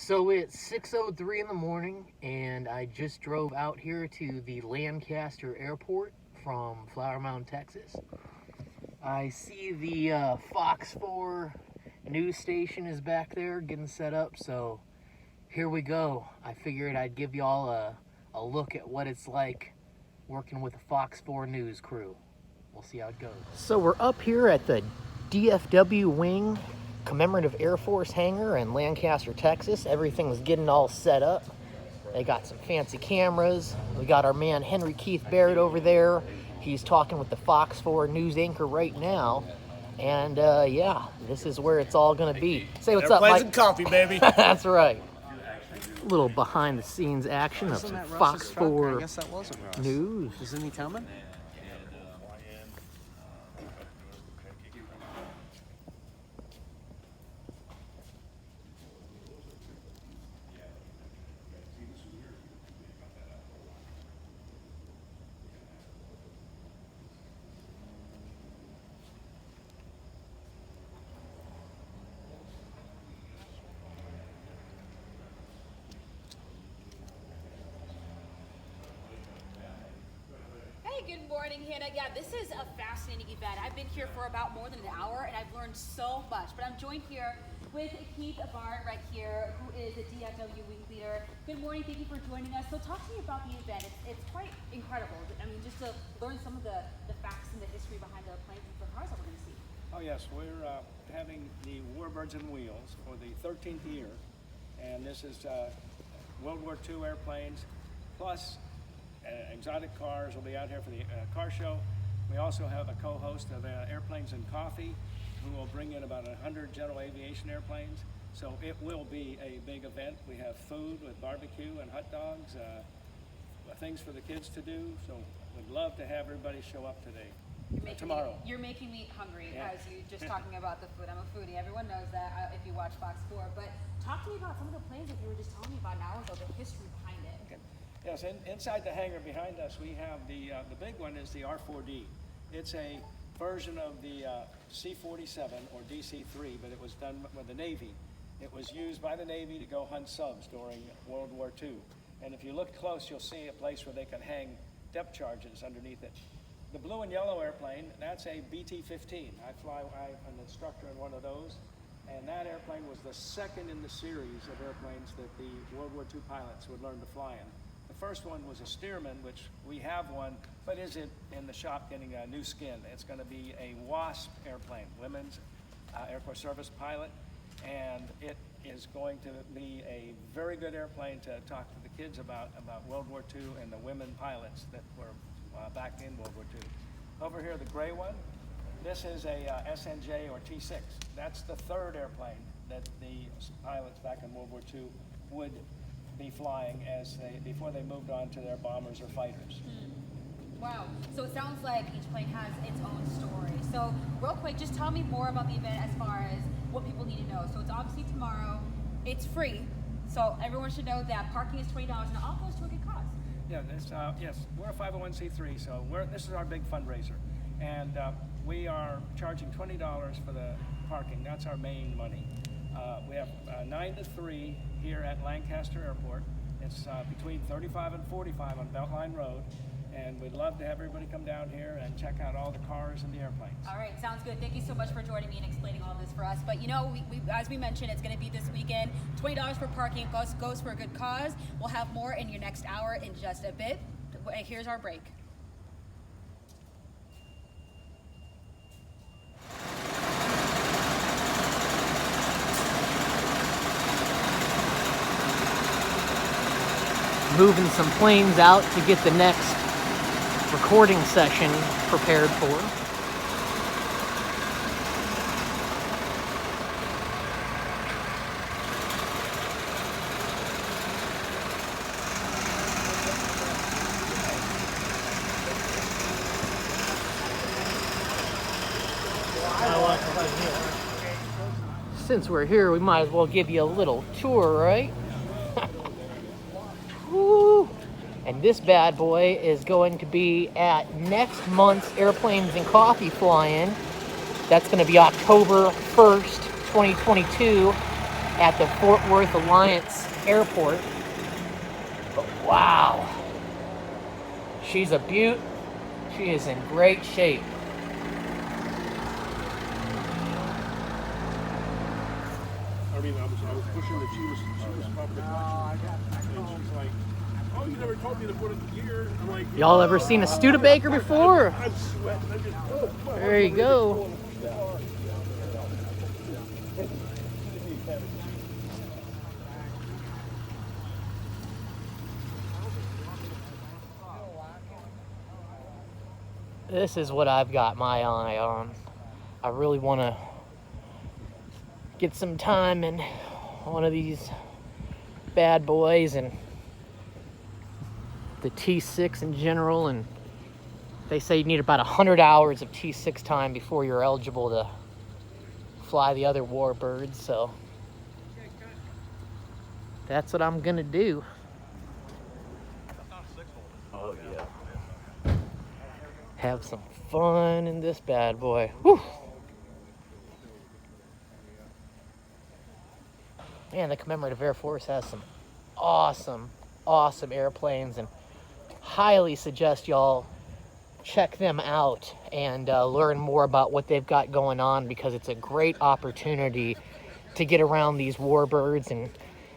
So it's 6:03 in the morning, and I just drove out here to the Lancaster Airport from Flower Mound, Texas. I see the Fox 4 news station is back there getting set up, so here we go. I figured I'd give y'all a look at what it's like working with the Fox 4 news crew. We'll see how it goes. So we're up here at the DFW wing Commemorative Air Force hangar in Lancaster, Texas. Everything's getting all set up. They got some fancy cameras. We got our man Henry Keith Barret over there. He's talking with the Fox 4 news anchor right now. And yeah, this is where it's all gonna be. Say what's up, Mike. And coffee, baby. That's right. A little behind the scenes action of some Fox 4 I guess that wasn't Russ. news. Isn't he coming? Good morning, Hannah. Yeah, this is a fascinating event. I've been here for about more than an hour, and I've learned so much. But I'm joined here with Keith Barret right here, who is a DFW wing leader. Good morning. Thank you for joining us. So talk to me about the event. It's quite incredible. I mean, just to learn some of the facts and the history behind the planes and the cars that we're going to see. Oh, yes. We're having the Warbirds and Wheels for the 13th year. And this is World War II airplanes, plus exotic cars will be out here for the car show. We also have a co-host of Airplanes and Coffee, who will bring in about 100 general aviation airplanes. So it will be a big event. We have food with barbecue and hot dogs, things for the kids to do. So we'd love to have everybody show up today. Tomorrow. You're making me hungry Yeah. as you just talking about the food. I'm a foodie. Everyone knows that if you watch Fox 4. But talk to me about some of the planes that you were just telling me about an hour ago, the history behind it. Okay. Yes, inside the hangar behind us, we have the big one is the R4D. It's a version of the C-47 or DC-3, but it was done with the Navy. It was used by the Navy to go hunt subs during World War II. And if you look close, you'll see a place where they can hang depth charges underneath it. The blue and yellow airplane, that's a BT-15. I'm an instructor in one of those. And that airplane was the second in the series of airplanes that the World War II pilots would learn to fly in. The first one was a Stearman, which we have one, but isn't in the shop getting a new skin. It's going to be a WASP airplane, Women's Air Force Service Pilot, and it is going to be a very good airplane to talk to the kids about World War II and the women pilots that were back in World War II. Over here, the gray one, this is a SNJ or T6. That's the third airplane that the pilots back in World War II would be flying before they moved on to their bombers or fighters. Wow. So it sounds like each plane has its own story. So real quick, just tell me more about the event as far as what people need to know. So it's obviously tomorrow. It's free. So everyone should know that parking is $20 and it all goes to a good cause. Yeah, yes, we're a 501c3, so this is our big fundraiser. And we are charging $20 for the parking. That's our main money. We have 9 to 3 here at Lancaster Airport. It's between 35 and 45 on Beltline Road. And we'd love to have everybody come down here and check out all the cars and the airplanes. All right, sounds good. Thank you so much for joining me and explaining all this for us. But you know, as we mentioned, it's going to be this weekend. $20 for parking goes for a good cause. We'll have more in your next hour in just a bit. Here's our break. Moving some planes out to get the next recording session prepared for. Since we're here, we might as well give you a little tour, right? Woo! And this bad boy is going to be at next month's Airplanes and Coffee fly-in. That's going to be October 1st, 2022 at the Fort Worth Alliance Airport. But wow, she's a beaut. She is in great shape. I was pushing that she was probably the clutch. And she's like, oh, you never told me to put it in gear. I'm like, Y'all ever seen a Studebaker before? I'm sweating. I'm just, oh, There you go. This is what I've got my eye on. I really want to get some time in one of these bad boys and the T6 in general, and they say you need about 100 hours of T6 time before you're eligible to fly the other warbirds, so that's what I'm gonna do. Oh yeah. Have some fun in this bad boy. Whew. Man, the Commemorative Air Force has some awesome airplanes, and highly suggest y'all check them out and learn more about what they've got going on, because it's a great opportunity to get around these warbirds, and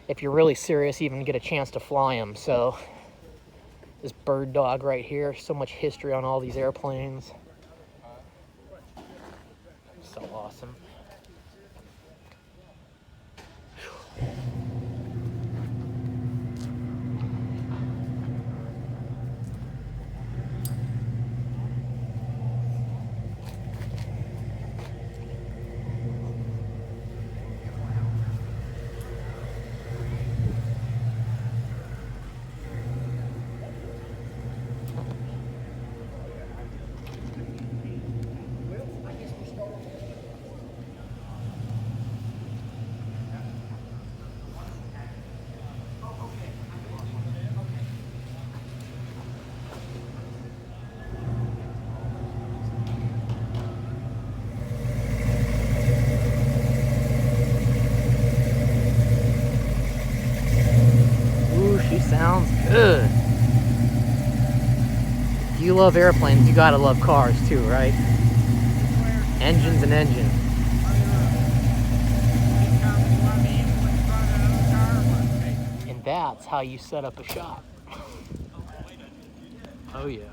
if you're really serious, even get a chance to fly them. So this bird dog right here, so much history on all these airplanes. So awesome. Sounds good. If you love airplanes, you gotta love cars too, right? Engine's an engine. And that's how you set up a shot. Oh yeah.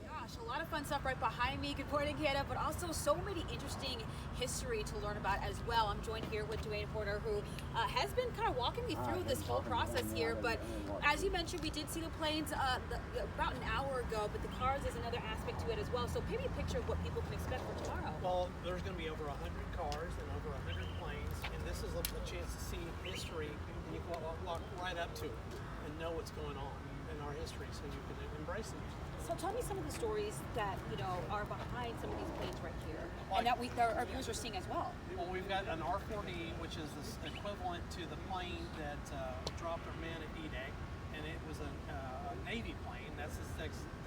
Gosh, a lot of fun stuff right behind me. Good morning, Hannah, but also so many interesting history to learn about as well. I'm joined here with Dwayne Porter, who has been kind of walking me through this whole process here. But as you mentioned, we did see the planes about an hour ago, but the cars is another aspect to it as well. So paint me a picture of what people can expect for tomorrow. Well, there's going to be over 100 cars and over 100 planes, and this is a chance to see history, and you can walk right up to it and know what's going on in our history, so you can embrace it. So tell me some of the stories that are behind some of these planes right here, and that our viewers are seeing as well. Well, we've got an R4D, which is the equivalent to the plane that dropped our men at D-Day, and it was a Navy plane. That's its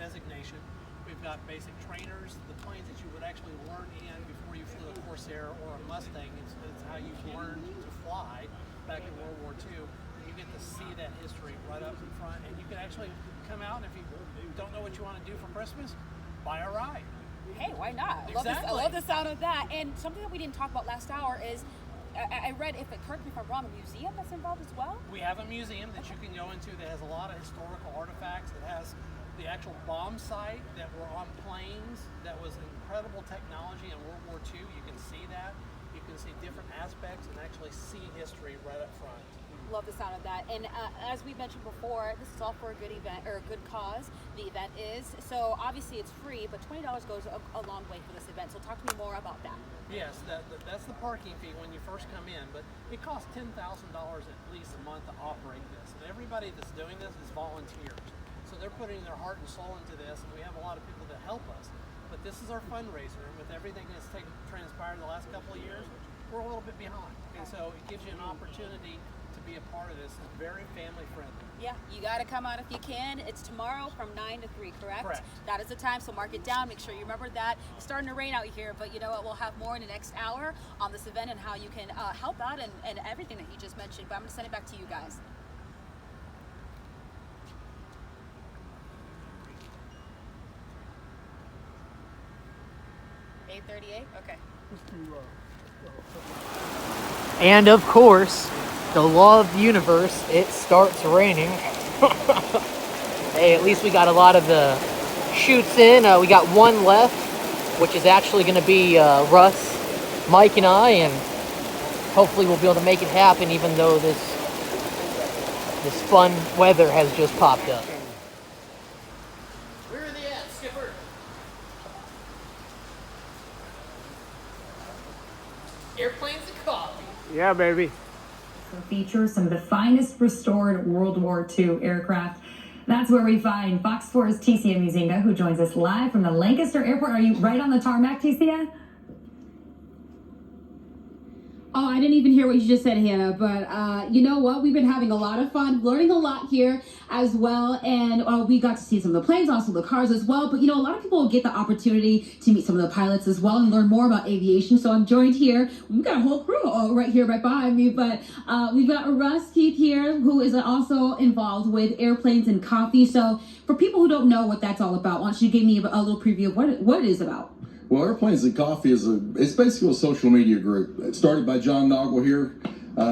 designation. We've got basic trainers, the planes that you would actually learn in before you flew a Corsair or a Mustang. It's how you learned to fly back in World War II. You get to see that history right up in front, and you can actually come out, and if you don't know what you want to do for Christmas, buy a ride. Hey, why not? Exactly. I love the sound of that. And something that we didn't talk about last hour is, I read, correct me if I'm wrong, a museum that's involved as well? We have a museum that you can go into that has a lot of historical artifacts. It has the actual bomb site that were on planes that was incredible technology in World War II. You can see that. You can see different aspects and actually see history right up front. Love the sound of that. And as we mentioned before, this is all for a good event, or a good cause. The event is. So obviously it's free, but $20 goes a long way for this event. So talk to me more about that. Yes, that's the parking fee when you first come in, but it costs $10,000 at least a month to operate this. And everybody that's doing this is volunteers. So they're putting their heart and soul into this, and we have a lot of people that help us. But this is our fundraiser, and with everything that's transpired in the last couple of years, we're a little bit behind. And so it gives you an opportunity to be a part of this. It's very family friendly. Yeah, you got to come out if you can. It's tomorrow from 9 to 3, correct? Correct. That is the time, so mark it down. Make sure you remember that. It's starting to rain out here, but you know what? We'll have more in the next hour on this event and how you can help out and everything that you just mentioned. But I'm going to send it back to you guys. $8:38? Okay. And of course, the law of the universe, it starts raining. Hey, at least we got a lot of the shoots in. We got one left, which is actually going to be Russ, Mike, and I, and hopefully we'll be able to make it happen, even though this fun weather has just popped up. Where are they at, Skipper? Airplanes and coffee. Yeah, baby. Features some of the finest restored World War II aircraft. That's where we find Fox 4's Ticia Muzinga, who joins us live from the Lancaster Airport. Are you right on the tarmac, Ticia? Oh, I didn't even hear what you just said, Hannah, but you know what? We've been having a lot of fun, learning a lot here as well, and we got to see some of the planes, also the cars as well, but you know, a lot of people get the opportunity to meet some of the pilots as well and learn more about aviation, so I'm joined here. We've got a whole crew right here right behind me, but we've got Russ Keith here, who is also involved with Airplanes and Coffee. So for people who don't know what that's all about, why don't you give me a little preview of what it is about? Well, Airplanes and Coffee it's basically a social media group. It started by John Naugle here.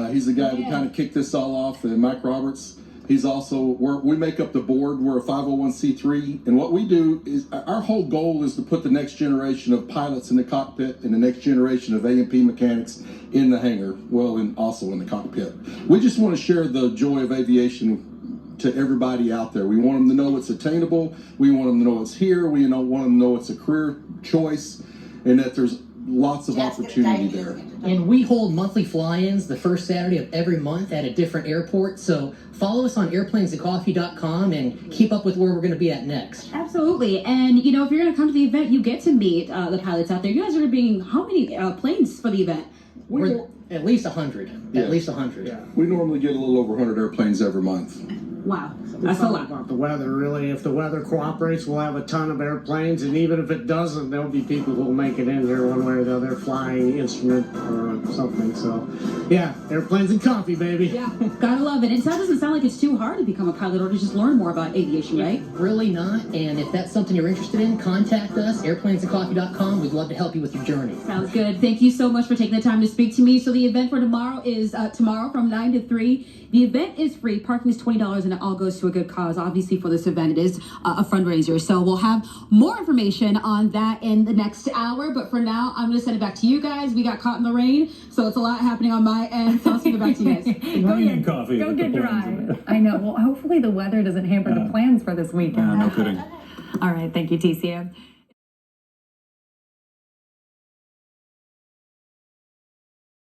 He's the guy that kind of kicked this all off, and Mike Roberts. He's also, we make up the board. We're a 501c3, and what we do is, our whole goal is to put the next generation of pilots in the cockpit and the next generation of A&P mechanics in the hangar, well, and also in the cockpit. We just want to share the joy of aviation to everybody out there. We want them to know it's attainable. We want them to know it's here. We want them to know it's a career choice and that there's lots of opportunity there. And we hold monthly fly-ins the first Saturday of every month at a different airport. So follow us on airplanesandcoffee.com and keep up with where we're going to be at next. Absolutely. And you know, if you're going to come to the event, you get to meet the pilots out there. You guys are being how many planes for the event? We're at least 100. Yeah. At least 100. Yeah. We normally get a little over 100 airplanes every month. Wow, It's that's a all lot. about the weather, really. If the weather cooperates, we'll have a ton of airplanes, and even if it doesn't, there'll be people who'll make it in here one way or the other, flying instrument or something. So, yeah, Airplanes and Coffee, baby. Yeah, gotta love it. It doesn't sound like it's too hard to become a pilot or to just learn more about aviation, right? Really not. And if that's something you're interested in, contact us, airplanesandcoffee.com. We'd love to help you with your journey. Sounds good. Thank you so much for taking the time to speak to me. So the event for tomorrow is tomorrow from 9 to 3. The event is free. Parking is $20 and it all goes to a good cause. Obviously for this event, it is a fundraiser. So we'll have more information on that in the next hour. But for now, I'm going to send it back to you guys. We got caught in the rain, so it's a lot happening on my end. So I'll send it back to you guys. Go get dry. I know. Well, hopefully the weather doesn't hamper the plans for this weekend. No kidding. All right. Thank you, Ticia.